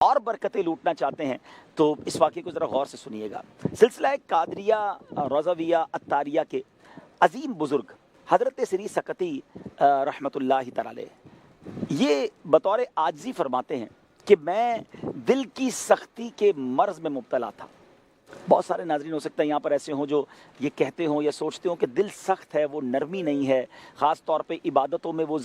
اور برکتیں لوٹنا چاہتے ہیں تو اس واقعے کو ذرا غور سے سنیے گا۔ سلسلہ قادریہ رضویہ اتاریہ کے عظیم بزرگ حضرت سری سکتی رحمۃ اللہ تعالی یہ بطور عاجزی فرماتے ہیں کہ میں دل کی سختی کے مرض میں مبتلا تھا۔ بہت سارے ناظرین ہو سکتا ہے یہاں پر ایسے ہوں جو یہ کہتے ہوں یا سوچتے ہوں کہ دل سخت ہے، وہ نرمی نہیں ہے، خاص طور پہ عبادتوں میں وہ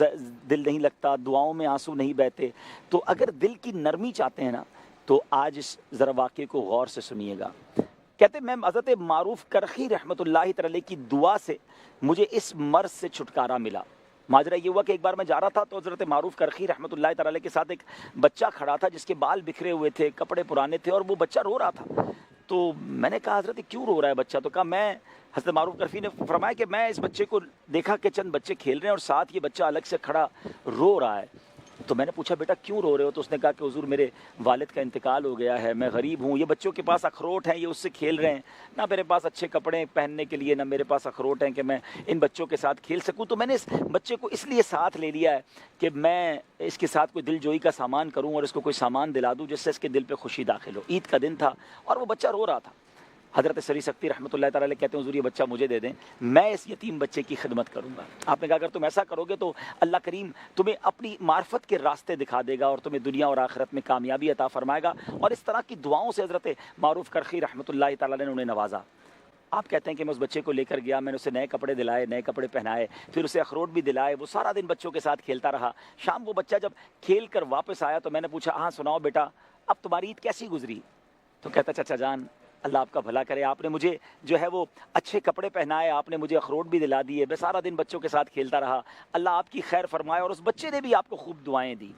دل نہیں لگتا، دعاؤں میں آنسو نہیں بہتے۔ تو اگر دل کی نرمی چاہتے ہیں نا تو آج اس ذرا واقعے کو غور سے سنیے گا۔ کہتے ہیں میں حضرت معروف کرخی رحمۃ اللہ تعالی کی دعا سے مجھے اس مرض سے چھٹکارا ملا۔ ماجرا یہ ہوا کہ ایک بار میں جا رہا تھا تو حضرت معروف کرخی رحمۃ اللہ تعالی کے ساتھ ایک بچہ کھڑا تھا جس کے بال بکھرے ہوئے تھے، کپڑے پرانے تھے اور وہ بچہ رو رہا تھا۔ تو میں نے کہا حضرت کیوں رو رہا ہے بچہ؟ تو کہا میں حضرت معروف کرخی نے فرمایا کہ میں اس بچے کو دیکھا کہ چند بچے کھیل رہے ہیں اور ساتھ یہ بچہ الگ سے کھڑا رو رہا ہے۔ تو میں نے پوچھا بیٹا کیوں رو رہے ہو؟ تو اس نے کہا کہ حضور میرے والد کا انتقال ہو گیا ہے، میں غریب ہوں، یہ بچوں کے پاس اخروٹ ہیں، یہ اس سے کھیل رہے ہیں، نہ میرے پاس اچھے کپڑے پہننے کے لیے، نہ میرے پاس اخروٹ ہیں کہ میں ان بچوں کے ساتھ کھیل سکوں۔ تو میں نے اس بچے کو اس لیے ساتھ لے لیا ہے کہ میں اس کے ساتھ کوئی دل جوئی کا سامان کروں اور اس کو کوئی سامان دلا دوں جس سے اس کے دل پہ خوشی داخل ہو۔ عید کا دن تھا اور وہ بچہ رو رہا تھا۔ حضرت سری سکتی رحمۃ اللہ تعالی کہتے ہیں حضور یہ بچہ مجھے دے دیں، میں اس یتیم بچے کی خدمت کروں گا۔ آپ نے کہا اگر تم ایسا کرو گے تو اللہ کریم تمہیں اپنی معرفت کے راستے دکھا دے گا اور تمہیں دنیا اور آخرت میں کامیابی عطا فرمائے گا۔ اور اس طرح کی دعاؤں سے حضرت معروف کرخی رحمۃ اللہ تعالی نے انہیں نوازا۔ آپ کہتے ہیں کہ میں اس بچے کو لے کر گیا، میں نے اسے نئے کپڑے دلائے، نئے کپڑے پہنائے، پھر اسے اخروٹ بھی دلائے، وہ سارا دن بچوں کے ساتھ کھیلتا رہا۔ شام وہ بچہ جب کھیل کر واپس آیا تو میں نے پوچھا ہاں سناؤ بیٹا اب تمہاری عید کیسی گزری؟ تو کہتا چچا جان اللہ آپ کا بھلا کرے، آپ نے مجھے جو ہے وہ اچھے کپڑے پہنائے، آپ نے مجھے اخروٹ بھی دلا دیے، میں سارا دن بچوں کے ساتھ کھیلتا رہا، اللہ آپ کی خیر فرمائے۔ اور اس بچے نے بھی آپ کو خوب دعائیں دی۔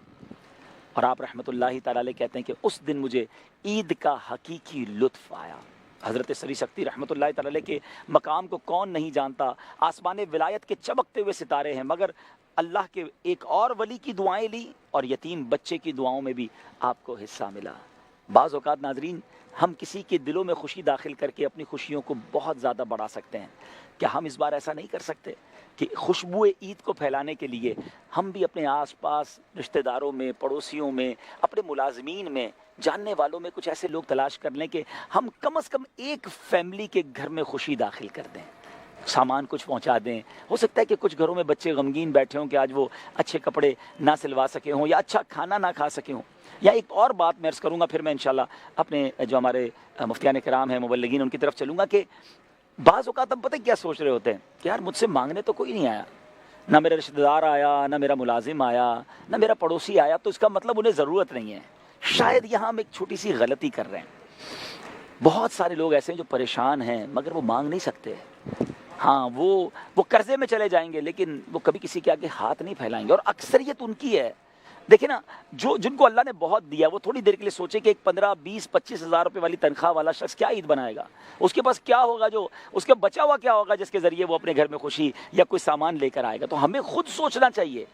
اور آپ رحمۃ اللہ تعالی کہتے ہیں کہ اس دن مجھے عید کا حقیقی لطف آیا۔ حضرت سری سکتی رحمۃ اللہ تعالی کے مقام کو کون نہیں جانتا؟ آسمان ولایت کے چمکتے ہوئے ستارے ہیں، مگر اللہ کے ایک اور ولی کی دعائیں لی اور یتیم بچے کی دعاؤں میں بھی آپ کو حصہ ملا۔ بعض اوقات ناظرین ہم کسی کے دلوں میں خوشی داخل کر کے اپنی خوشیوں کو بہت زیادہ بڑھا سکتے ہیں۔ کیا ہم اس بار ایسا نہیں کر سکتے کہ خوشبو عید کو پھیلانے کے لیے ہم بھی اپنے آس پاس رشتہ داروں میں، پڑوسیوں میں، اپنے ملازمین میں، جاننے والوں میں کچھ ایسے لوگ تلاش کر لیں کہ ہم کم از کم ایک فیملی کے گھر میں خوشی داخل کر دیں، سامان کچھ پہنچا دیں۔ ہو سکتا ہے کہ کچھ گھروں میں بچے غمگین بیٹھے ہوں کہ آج وہ اچھے کپڑے نہ سلوا سکے ہوں یا اچھا کھانا نہ کھا سکے ہوں۔ یا ایک اور بات میں عرض کروں گا، پھر میں انشاءاللہ اپنے جو ہمارے مفتیان کرام ہیں، مبلغین، ان کی طرف چلوں گا کہ بعض اوقات ہم پتہ کیا سوچ رہے ہوتے ہیں کہ یار مجھ سے مانگنے تو کوئی نہیں آیا، نہ میرا رشتہ دار آیا، نہ میرا ملازم آیا، نہ میرا پڑوسی آیا، تو اس کا مطلب انہیں ضرورت نہیں ہے۔ شاید یہاں ہم ایک چھوٹی سی غلطی کر رہے ہیں۔ بہت سارے لوگ ایسے ہیں جو پریشان ہیں مگر وہ مانگ نہیں سکتے۔ ہاں وہ قرضے میں چلے جائیں گے لیکن وہ کبھی کسی کے آگے ہاتھ نہیں پھیلائیں گے، اور اکثریت ان کی ہے۔ دیکھیں نا جن کو اللہ نے بہت دیا وہ تھوڑی دیر کے لیے سوچے کہ ایک 15 20 25 ہزار روپے والی تنخواہ والا شخص کیا عید بنائے گا، اس کے پاس کیا ہوگا، جو اس کے بچا ہوا کیا ہوگا جس کے ذریعے وہ اپنے گھر میں خوشی یا کوئی سامان لے کر آئے گا۔ تو ہمیں خود سوچنا چاہیے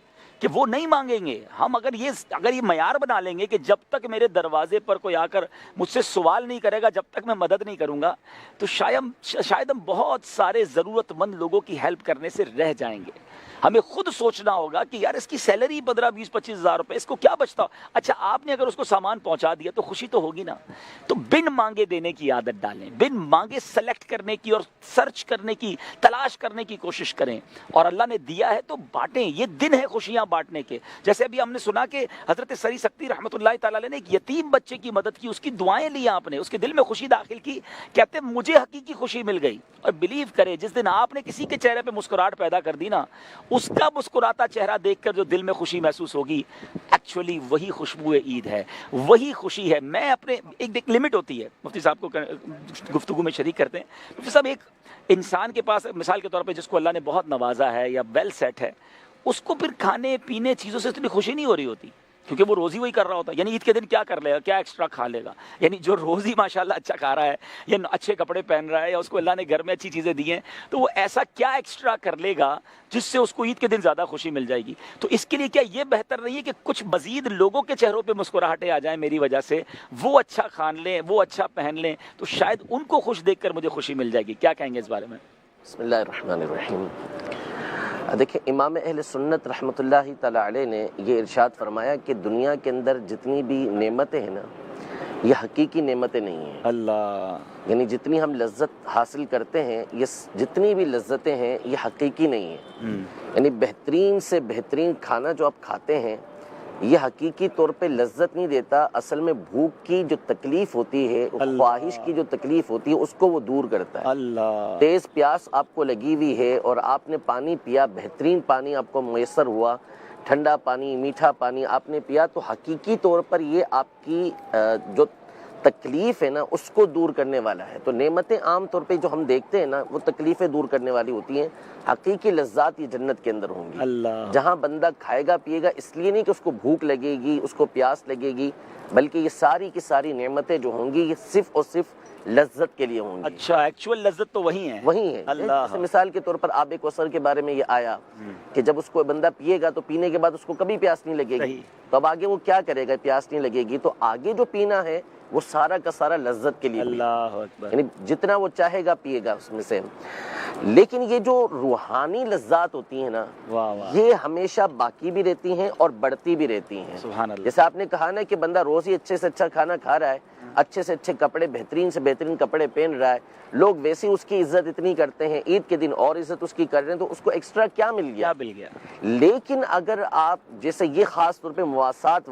کہ وہ نہیں مانگیں گے۔ ہم اگر یہ معیار بنا لیں گے کہ جب تک میرے دروازے پر کوئی آ کر مجھ سے سوال نہیں کرے گا جب تک میں مدد نہیں کروں گا، تو شاید ہم بہت سارے ضرورت مند لوگوں کی ہیلپ کرنے سے رہ جائیں گے۔ ہمیں خود سوچنا ہوگا کہ یار اس کی سیلری 15 20 25 ہزار روپے، اس کو کیا بچتا ہو؟ اچھا آپ نے اگر اس کو سامان پہنچا دیا تو خوشی تو ہوگی نا۔ تو بن مانگے دینے کی عادت ڈالیں، بن مانگے سلیکٹ کرنے کی اور سرچ کرنے کی، تلاش کرنے کی کوشش کریں، اور اللہ نے دیا ہے تو بانٹیں۔ یہ دن ہے خوشیاں بانٹنے کے۔ جیسے ابھی ہم نے سنا کہ حضرت سری سکتی رحمۃ اللہ تعالی نے ایک یتیم بچے کی مدد کی، اس کی دعائیں لی آپ نے، اس کے دل میں خوشی داخل کی، کہتے ہیں مجھے حقیقی خوشی مل گئی۔ اور بلیو کرے جس دن آپ نے کسی کے چہرے پہ مسکراہٹ پیدا کر دی نا، اس کا مسکراتا چہرہ دیکھ کر جو دل میں خوشی محسوس ہوگی، ایکچولی وہی خوشبو عید ہے، وہی خوشی ہے۔ میں اپنے ایک لمٹ ہوتی ہے، مفتی صاحب کو گفتگو میں شریک کرتے ہیں، مفتی صاحب ایک انسان کے پاس مثال کے طور پہ جس کو اللہ نے بہت نوازا ہے یا ویل سیٹ ہے، اس کو پھر کھانے پینے چیزوں سے اتنی خوشی نہیں ہو رہی ہوتی کیونکہ وہ روزی وہی کر رہا ہوتا ہے۔ یعنی عید کے دن کیا کر لے گا، کیا ایکسٹرا کھا لے گا؟ یعنی جو روزی ماشاءاللہ اچھا کھا رہا ہے یا اچھے کپڑے پہن رہا ہے یا اس کو اللہ نے گھر میں اچھی چیزیں دی ہیں، تو وہ ایسا کیا ایکسٹرا کر لے گا جس سے اس کو عید کے دن زیادہ خوشی مل جائے گی؟ تو اس کے لیے کیا یہ بہتر نہیں ہے کہ کچھ مزید لوگوں کے چہروں پہ مسکراہٹیں آ جائیں میری وجہ سے، وہ اچھا کھان لیں، وہ اچھا پہن لیں، تو شاید ان کو خوش دیکھ کر مجھے خوشی مل جائے گی؟ کیا کہیں گے اس بارے میں؟ بسم اللہ الرحمن الرحیم۔ دیکھیں امام اہل سنت رحمۃ اللہ تعالی علیہ نے یہ ارشاد فرمایا کہ دنیا کے اندر جتنی بھی نعمتیں ہیں نا یہ حقیقی نعمتیں نہیں ہیں. اللہ. یعنی جتنی ہم لذت حاصل کرتے ہیں یہ جتنی بھی لذتیں ہیں یہ حقیقی نہیں ہیں. یعنی بہترین سے بہترین کھانا جو آپ کھاتے ہیں یہ حقیقی طور پہ لذت نہیں دیتا. اصل میں بھوک کی جو تکلیف ہوتی ہے، خواہش کی جو تکلیف ہوتی ہے اس کو وہ دور کرتا ہے. اللہ. تیز پیاس آپ کو لگی ہوئی ہے اور آپ نے پانی پیا، بہترین پانی آپ کو میسر ہوا، ٹھنڈا پانی، میٹھا پانی آپ نے پیا، تو حقیقی طور پر یہ آپ کی جو تکلیف ہے نا اس کو دور کرنے والا ہے. تو نعمتیں عام طور پہ جو ہم دیکھتے ہیں نا وہ تکلیفیں دور کرنے والی ہوتی ہیں. حقیقی لذات یہ جنت کے اندر ہوں گی. اللہ. جہاں بندہ کھائے گا پیے گا اس لیے نہیں کہ اس کو بھوک لگے گی، اس کو پیاس لگے گی، بلکہ یہ ساری کی ساری نعمتیں جو ہوں گی یہ صرف اور صرف لذت کے لیے ہوں گی. اچھا، ایکچوئل لذت تو وہی ہے. وہی ہے. اللہ. جیسے مثال کے طور پر آب کوثر کے بارے میں یہ آیا کہ جب اس کو بندہ پیے گا تو پینے کے بعد اس کو کبھی پیاس نہیں لگے گی. تو اب آگے وہ کیا کرے گا؟ پیاس نہیں لگے گی تو آگے جو پینا ہے وہ سارا کا سارا لذت کے لیے. اللہ اکبر. یعنی جتنا وہ چاہے گا پیے گا اس میں سے. لیکن یہ جو روحانی لذات ہوتی ہیں نا یہ ہمیشہ باقی بھی رہتی ہیں اور بڑھتی بھی رہتی ہیں. سبحان اللہ. جیسے آپ نے کہا نا کہ بندہ روز ہی اچھے سے اچھا کھانا کھا رہا ہے، اچھے سے اچھے کپڑے، بہترین سے بہترین کپڑے پہن رہا ہے، لوگ ویسے اس کی عزت اتنی کرتے ہیں، عید کے دن اور عزت اس کی کر رہے ہیں، تو اس کو ایکسٹرا کیا مل گیا؟ لیکن اگر آپ جیسے یہ خاص طور پہ مواخات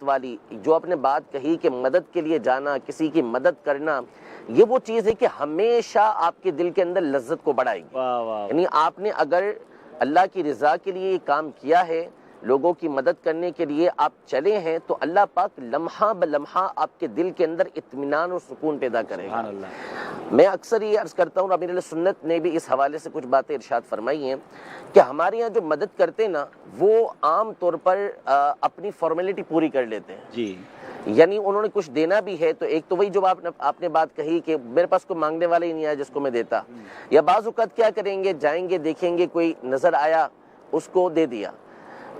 والی جو آپ نے بات کہی کہ مدد کے لیے جانا، کسی کی مدد کرنا، یہ وہ چیز ہے کہ ہمیشہ آپ کے دل کے اندر لذت کو بڑھائے گی. یعنی آپ نے اگر اللہ کی رضا کے لیے یہ کام کیا ہے، لوگوں کی مدد کرنے کے لیے آپ چلے ہیں، تو اللہ پاک لمحہ بلمحہ آپ کے دل کے اندر اطمینان اور سکون پیدا کرے گا. میں اکثر یہ عرض کرتا ہوں، امیر اہل سنت نے بھی اس حوالے سے کچھ باتیں ارشاد فرمائی ہیں کہ ہمارے یہاں جو مدد کرتے ہیں نا وہ عام طور پر اپنی فارمیلٹی پوری کر لیتے ہیں. جی. یعنی انہوں نے کچھ دینا بھی ہے تو ایک تو وہی جو آپ نے بات کہی کہ میرے پاس کوئی مانگنے والا ہی نہیں آیا جس کو میں دیتا، یا بعض اوقات کیا کریں گے، جائیں گے دیکھیں گے کوئی نظر آیا اس کو دے دیا،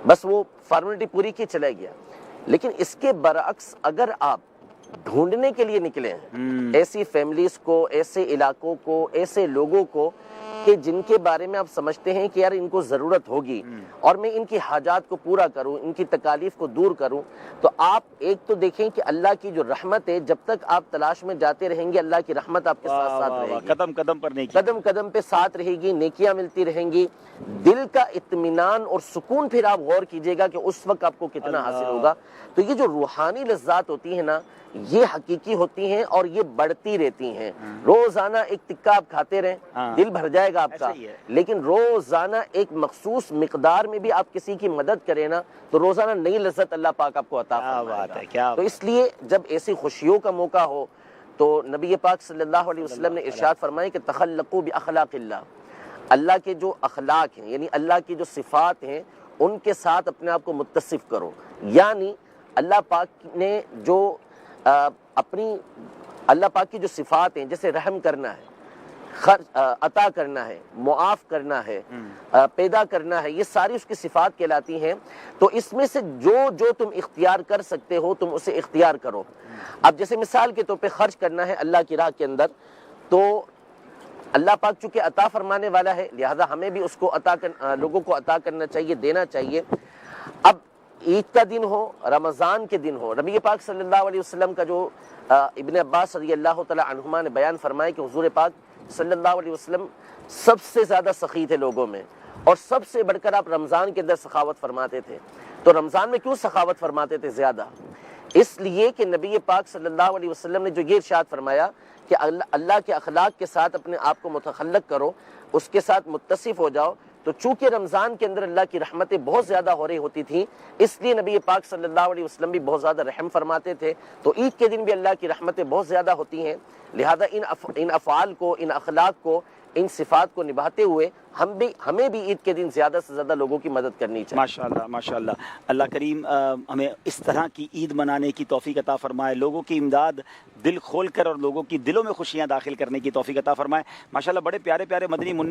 بس وہ فارمیلٹی پوری کی چلا گیا. لیکن اس کے برعکس اگر آپ ڈھونڈنے کے لیے نکلے ہیں ایسی فیملیز کو، ایسے علاقوں کو، ایسے لوگوں کو کہ جن کے بارے میں آپ سمجھتے ہیں کہ یار ان کو ضرورت ہوگی اور میں ان کی حاجات کو پورا کروں، ان کی تکالیف کو دور کروں، تو آپ ایک تو دیکھیں کہ اللہ کی جو رحمت ہے جب تک آپ تلاش میں جاتے رہیں گے اللہ کی رحمت آپ کے ساتھ ساتھ رہے گی. قدم قدم پر نیکی، قدم قدم پہ ساتھ رہے گی، نیکیاں ملتی رہیں گی. دل کا اطمینان اور سکون پھر آپ غور کیجئے گا کہ اس وقت آپ کو کتنا حاصل ہوگا. تو یہ جو روحانی لذات ہوتی ہیں نا یہ حقیقی ہوتی ہیں اور یہ بڑھتی رہتی ہیں. روزانہ ایک تکہ آپ کھاتے رہیں دل بھر جائے گا آپ کا، لیکن روزانہ ایک مخصوص مقدار میں بھی آپ کسی کی مدد کریں نا تو روزانہ نئی لذت اللہ پاک آپ کو عطا فرمائے گا. تو اس لیے جب ایسی خوشیوں کا موقع ہو تو نبی پاک صلی اللہ علیہ وسلم نے ارشاد فرمایا کہ تخلقوا باخلاق اللہ، اللہ کے جو اخلاق ہیں یعنی اللہ کی جو صفات ہیں ان کے ساتھ اپنے آپ کو متصف کرو. یعنی اللہ پاک نے جو اپنی اللہ پاک کی جو صفات ہیں جیسے رحم کرنا ہے، عطا کرنا ہے، معاف کرنا ہے، پیدا کرنا ہے، یہ ساری اس کی صفات کہلاتی ہیں. تو اس میں سے جو تم اختیار کر سکتے ہو تم اسے اختیار کرو. اب جیسے مثال کے طور پہ خرچ کرنا ہے اللہ کی راہ کے اندر، تو اللہ پاک چونکہ عطا فرمانے والا ہے لہذا ہمیں بھی اس کو لوگوں کو عطا کرنا چاہیے، دینا چاہیے. اب عید کا دن ہو، رمضان کے دن ہو، نبی پاک صلی اللہ علیہ وسلم کا جو ابن عباس رضی اللہ تعالی عنہما نے بیان فرمایا کہ حضور پاک صلی اللہ علیہ وسلم سب سے زیادہ سخی تھے لوگوں میں، اور سب سے بڑھ کر آپ رمضان کے اندر سخاوت فرماتے تھے. تو رمضان میں کیوں سخاوت فرماتے تھے زیادہ؟ اس لیے کہ نبی پاک صلی اللہ علیہ وسلم نے جو یہ ارشاد فرمایا کہ اللہ کے اخلاق کے ساتھ اپنے آپ کو متخلق کرو، اس کے ساتھ متصف ہو جاؤ. تو چونکہ رمضان کے اندر اللہ کی رحمتیں بہت زیادہ ہو رہی ہوتی تھیں اس لیے نبی پاک صلی اللہ علیہ وسلم بھی بہت زیادہ رحم فرماتے تھے. تو عید کے دن بھی اللہ کی رحمتیں بہت زیادہ ہوتی ہیں، لہذا ان افعال کو، ان اخلاق کو، ان صفات کو نبھاتے ہوئے ہمیں بھی عید کے دن زیادہ سے زیادہ لوگوں کی مدد کرنی چاہیے. ماشاءاللہ ماشاءاللہ. اللہ کریم ہمیں اس طرح کی عید منانے کی توفیق عطا فرمائے، لوگوں کی امداد دل کھول کر اور لوگوں کی دلوں میں خوشیاں داخل کرنے کی توفیق عطا فرمائے. ماشاءاللہ بڑے پیارے پیارے مدنی منع